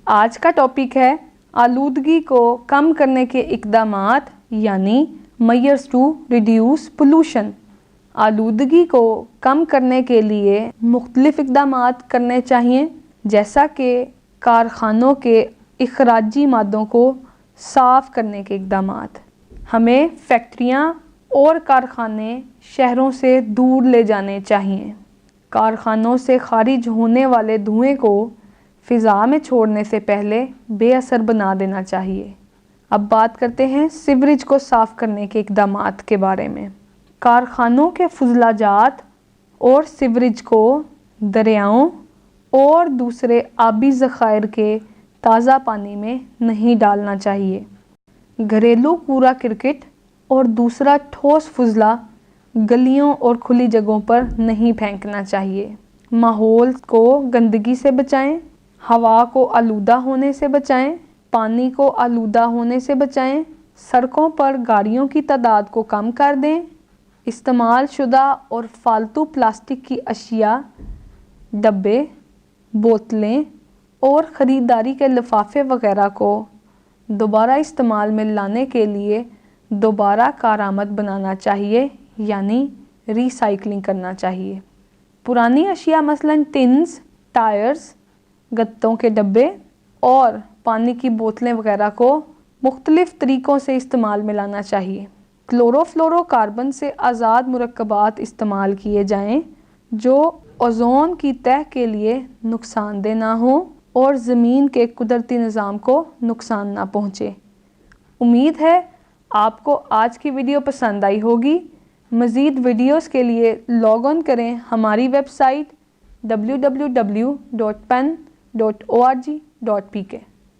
آج کا ٹاپک ہے آلودگی کو کم کرنے کے اقدامات یعنی میئرز ٹو ریڈیوس پولوشن۔ آلودگی کو کم کرنے کے لیے مختلف اقدامات کرنے چاہیے، جیسا کہ کارخانوں کے اخراجی مادوں کو صاف کرنے کے اقدامات۔ ہمیں فیکٹریاں اور کارخانے شہروں سے دور لے جانے چاہیے۔ کارخانوں سے خارج ہونے والے دھوئیں کو فضا میں چھوڑنے سے پہلے بے اثر بنا دینا چاہیے۔ اب بات کرتے ہیں سیوریج کو صاف کرنے کے اقدامات کے بارے میں۔ کارخانوں کے فضلہ جات اور سیوریج کو دریاؤں اور دوسرے آبی ذخائر کے تازہ پانی میں نہیں ڈالنا چاہیے۔ گھریلو کوڑا کرکٹ اور دوسرا ٹھوس فضلہ گلیوں اور کھلی جگہوں پر نہیں پھینکنا چاہیے۔ ماحول کو گندگی سے بچائیں، ہوا کو آلودہ ہونے سے بچائیں، پانی کو آلودہ ہونے سے بچائیں، سڑکوں پر گاڑیوں کی تعداد کو کم کر دیں، استعمال شدہ اور فالتو پلاسٹک کی اشیاء، ڈبے، بوتلیں اور خریداری کے لفافے وغیرہ کو دوبارہ استعمال میں لانے کے لیے دوبارہ کارآمد بنانا چاہیے یعنی ری سائیکلنگ کرنا چاہیے۔ پرانی اشیاء مثلاً ٹنز، ٹائرز، گتوں کے ڈبے اور پانی کی بوتلیں وغیرہ کو مختلف طریقوں سے استعمال میں لانا چاہیے۔ کلورو فلورو کاربن سے آزاد مرکبات استعمال کیے جائیں جو اوزون کی تہہ کے لیے نقصان دہ نہ ہوں اور زمین کے قدرتی نظام کو نقصان نہ پہنچے۔ امید ہے آپ کو آج کی ویڈیو پسند آئی ہوگی۔ مزید ویڈیوز کے لیے لاگ آن کریں ہماری ویب سائٹ www.pen.org.pk